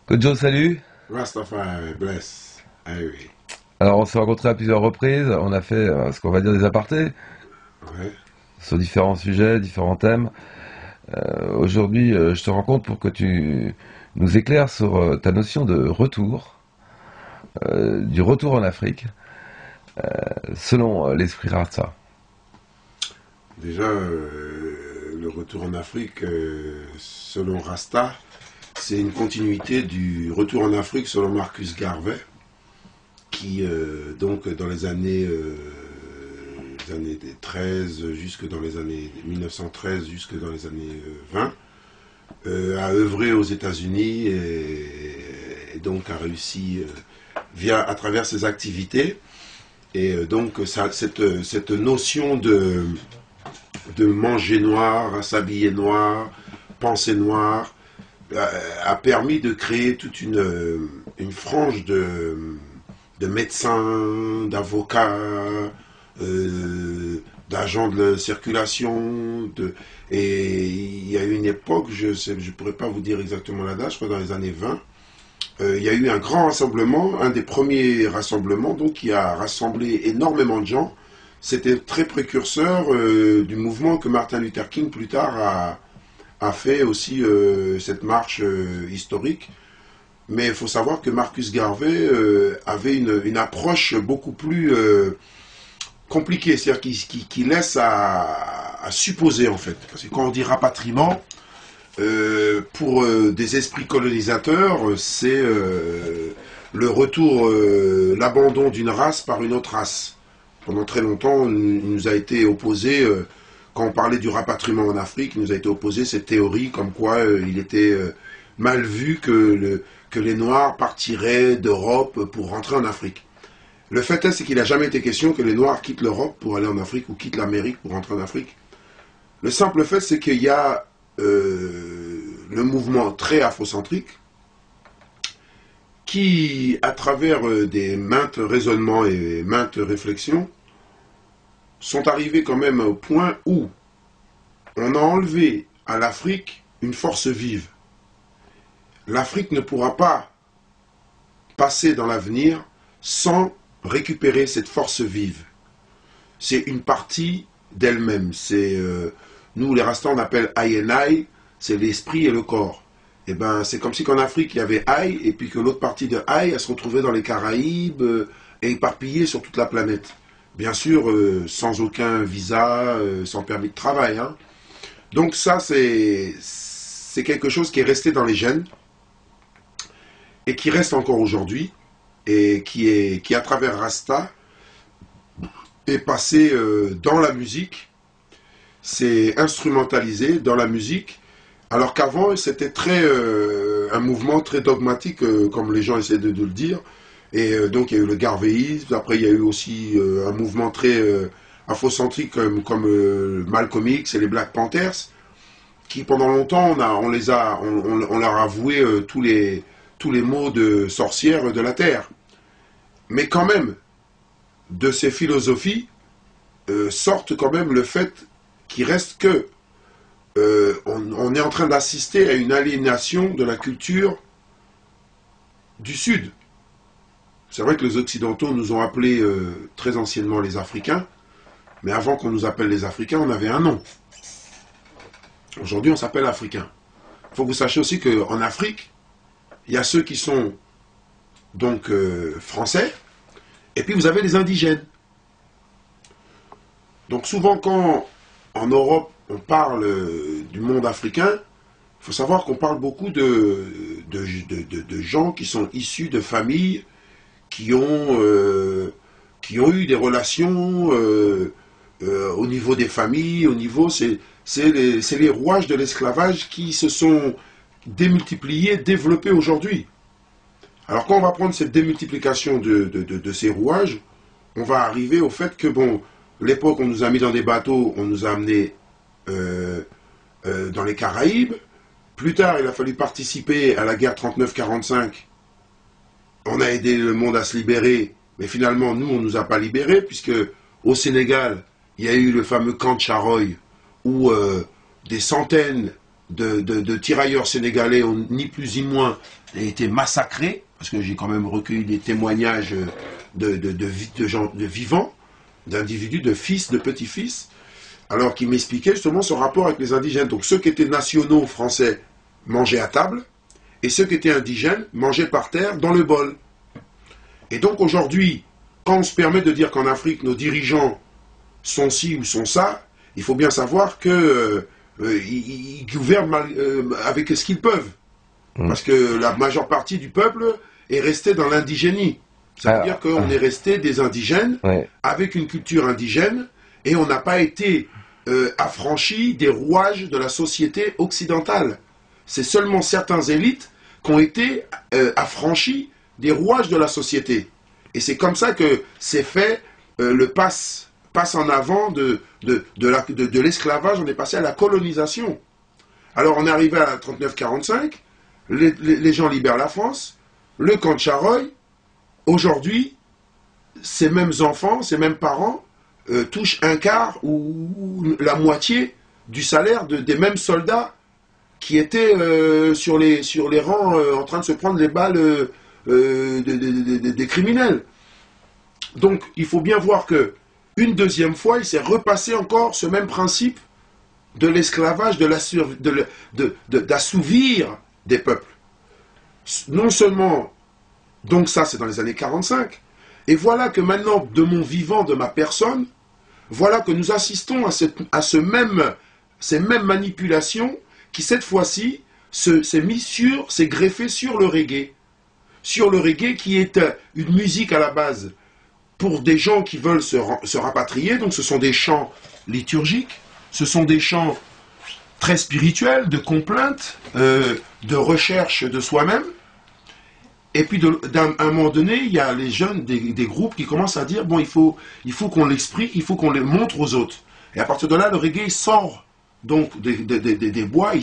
Kojo, salut. Rastafari, bless. Harry. Alors, on s'est rencontrés à plusieurs reprises. On a fait ce qu'on va dire des apartés Ouais. sur différents sujets, différents thèmes. Aujourd'hui, je te rencontre pour que tu nous éclaires sur ta notion de retour, du retour en Afrique, selon l'esprit Rasta. Déjà, le retour en Afrique, selon Rasta, c'est une continuité du retour en Afrique selon Marcus Garvey, qui, donc, dans les années 13, jusque dans les années 1913, jusque dans les années 20, a œuvré aux États-Unis et donc a réussi, à travers ses activités. Et donc, cette notion de manger noir, s'habiller noir, penser noir, a permis de créer toute une frange de médecins, d'avocats, d'agents de circulation. Et il y a eu une époque, je ne pourrais pas vous dire exactement la date, je crois dans les années 20, il y a eu un grand rassemblement, un des premiers rassemblements, donc qui a rassemblé énormément de gens. C'était très précurseur du mouvement que Martin Luther King plus tard a fait aussi, cette marche historique. Mais il faut savoir que Marcus Garvey avait une approche beaucoup plus compliquée, c'est-à-dire qui laisse à supposer en fait. Parce que quand on dit rapatriement, pour des esprits colonisateurs, c'est le retour, l'abandon d'une race par une autre race. Pendant très longtemps, il nous a été opposé, quand on parlait du rapatriement en Afrique, il nous a été opposé cette théorie comme quoi il était mal vu que les Noirs partiraient d'Europe pour rentrer en Afrique. Le fait est, c'est qu'il n'a jamais été question que les Noirs quittent l'Europe pour aller en Afrique ou quittent l'Amérique pour rentrer en Afrique. Le simple fait, c'est qu'il y a le mouvement très afrocentrique qui, à travers des maintes raisonnements et maintes réflexions, sont arrivés quand même au point où on a enlevé à l'Afrique une force vive. L'Afrique ne pourra pas passer dans l'avenir sans récupérer cette force vive. C'est une partie d'elle-même. C'est nous les Rastas on appelle I and I, c'est l'esprit et le corps. Et ben c'est comme si qu'en Afrique il y avait I et puis que l'autre partie de I elle se retrouvait dans les Caraïbes et éparpillée sur toute la planète. Bien sûr sans aucun visa, sans permis de travail. Hein. Donc ça c'est quelque chose qui est resté dans les gènes et qui reste encore aujourd'hui et qui à travers Rasta est passé dans la musique, c'est instrumentalisé dans la musique, alors qu'avant c'était un mouvement très dogmatique, comme les gens essaient de le dire, et donc il y a eu le garvéisme, après il y a eu aussi un mouvement très afrocentrique comme Malcolm X et les Black Panthers, qui pendant longtemps on leur a avoué tous les maux de sorcières de la terre. Mais quand même, de ces philosophies sortent quand même le fait qu'il reste que on est en train d'assister à une aliénation de la culture du Sud. C'est vrai que les Occidentaux nous ont appelés très anciennement les Africains, mais avant qu'on nous appelle les Africains, on avait un nom. Aujourd'hui, on s'appelle Africains. Il faut que vous sachiez aussi qu'en Afrique, il y a ceux qui sont donc français, et puis vous avez les indigènes. Donc souvent quand en Europe on parle du monde africain, il faut savoir qu'on parle beaucoup de gens qui sont issus de familles qui ont eu des relations au niveau des familles, au niveau c'est les rouages de l'esclavage qui se sont démultipliés, développés aujourd'hui. Alors quand on va prendre cette démultiplication de ces rouages, on va arriver au fait que, bon, l'époque on nous a mis dans des bateaux, on nous a amenés dans les Caraïbes. Plus tard, il a fallu participer à la guerre 39-45. On a aidé le monde à se libérer, mais finalement, nous, on ne nous a pas libérés, puisque au Sénégal, il y a eu le fameux camp de Charoy, où des centaines de tirailleurs sénégalais ont ni plus ni moins été massacrés, parce que j'ai quand même recueilli des témoignages de gens de vivants, d'individus, de fils, de petits-fils, alors qui m'expliquaient justement son rapport avec les indigènes. Donc ceux qui étaient nationaux français mangeaient à table, et ceux qui étaient indigènes mangeaient par terre dans le bol. Et donc aujourd'hui, quand on se permet de dire qu'en Afrique, nos dirigeants sont ci ou sont ça, il faut bien savoir que ils gouvernent avec ce qu'ils peuvent. Parce que la majeure partie du peuple est restée dans l'indigénie. Ça veut dire qu'on est resté des indigènes, avec une culture indigène, et on n'a pas été affranchis des rouages de la société occidentale. C'est seulement certains élites qui ont été affranchis des rouages de la société. Et c'est comme ça que s'est fait le passe en avant de l'esclavage, on est passé à la colonisation. Alors on est arrivé à 39-45, les gens libèrent la France, le camp de Charoy. Aujourd'hui, ces mêmes enfants, ces mêmes parents touchent un quart ou la moitié du salaire des mêmes soldats qui étaient sur les rangs en train de se prendre les balles des criminels. Donc il faut bien voir que une deuxième fois, il s'est repassé encore ce même principe de l'esclavage, d'assouvir des peuples. Non seulement, donc ça c'est dans les années 45, et voilà que maintenant, de mon vivant, de ma personne, voilà que nous assistons à ces mêmes manipulations qui cette fois-ci s'est greffé sur le reggae. Sur le reggae qui est une musique à la base pour des gens qui veulent se rapatrier, donc ce sont des chants liturgiques, ce sont des chants très spirituels, de complainte, de recherche de soi-même. Et puis, à un moment donné, il y a les jeunes des groupes qui commencent à dire, bon, il faut qu'on l'explique, il faut qu'on les montre aux autres. Et à partir de là, le reggae sort donc des bois,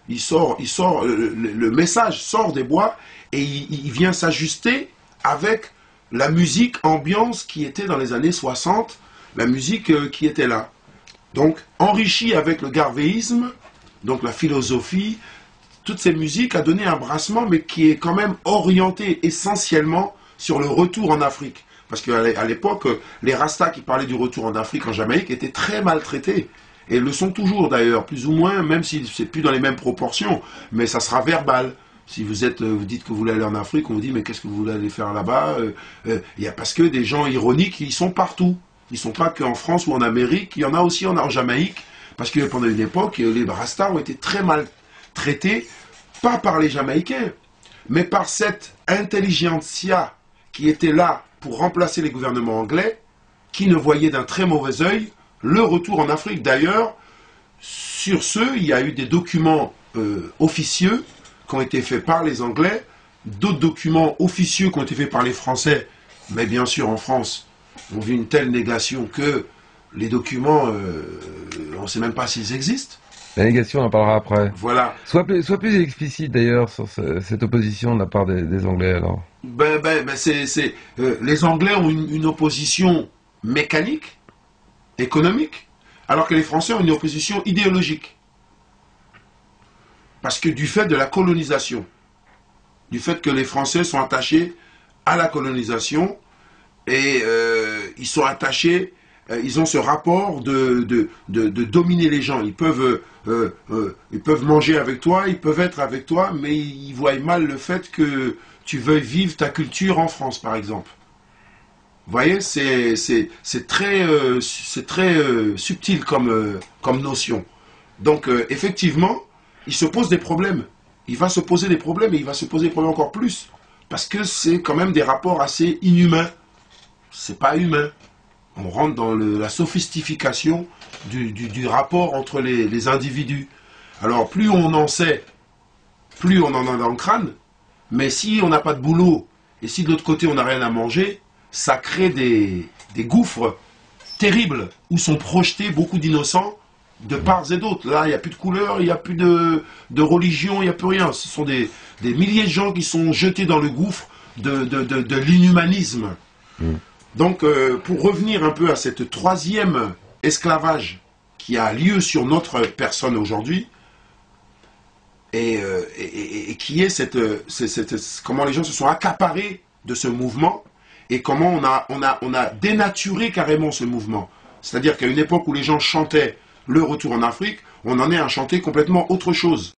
le message sort des bois et il vient s'ajuster avec la musique ambiance qui était dans les années 60, la musique qui était là. Donc, enrichi avec le garvéisme, donc la philosophie, toutes ces musiques a donné un brassement, mais qui est quand même orienté essentiellement sur le retour en Afrique. Parce qu'à l'époque, les Rastas qui parlaient du retour en Afrique, en Jamaïque, étaient très maltraités. Et le sont toujours d'ailleurs, plus ou moins, même si c'est plus dans les mêmes proportions, mais ça sera verbal. Si vous dites que vous voulez aller en Afrique, on vous dit mais qu'est-ce que vous voulez aller faire là-bas parce que des gens ironiques, ils sont partout. Ils ne sont pas qu'en France ou en Amérique, il y en a aussi en Jamaïque, parce que pendant une époque, les Rastas ont été très mal traités, pas par les Jamaïcains, mais par cette intelligentsia qui était là pour remplacer les gouvernements anglais, qui ne voyaient d'un très mauvais œil le retour en Afrique. D'ailleurs, sur ce, il y a eu des documents officieux qui ont été faits par les Anglais, d'autres documents officieux qui ont été faits par les Français, mais bien sûr en France, on vit une telle négation que les documents, on ne sait même pas s'ils existent. La négation, on en parlera après. Voilà. Sois plus explicite d'ailleurs sur cette opposition de la part des Anglais alors. Les Anglais ont une opposition mécanique, économique, alors que les Français ont une opposition idéologique. Parce que du fait de la colonisation, du fait que les Français sont attachés à la colonisation, et ils sont attachés, ils ont ce rapport de dominer les gens. Ils peuvent manger avec toi, ils peuvent être avec toi, mais ils voient mal le fait que tu veuilles vivre ta culture en France, par exemple. Vous voyez, c'est très subtil comme notion. Donc, effectivement, il se pose des problèmes. Il va se poser des problèmes, et il va se poser des problèmes encore plus. Parce que c'est quand même des rapports assez inhumains. C'est pas humain. On rentre dans la sophistication du rapport entre les individus. Alors, plus on en sait, plus on en a dans le crâne. Mais si on n'a pas de boulot, et si de l'autre côté on n'a rien à manger, ça crée des gouffres terribles où sont projetés beaucoup d'innocents de part et d'autre. Là, il n'y a plus de couleur, il n'y a plus de religion, il n'y a plus rien. Ce sont des milliers de gens qui sont jetés dans le gouffre de l'inhumanisme. Donc, pour revenir un peu à cette troisième esclavage qui a lieu sur notre personne aujourd'hui, et qui est comment les gens se sont accaparés de ce mouvement et comment on a dénaturé carrément ce mouvement. C'est-à-dire qu'à une époque où les gens chantaient le retour en Afrique, on en est à chanter complètement autre chose.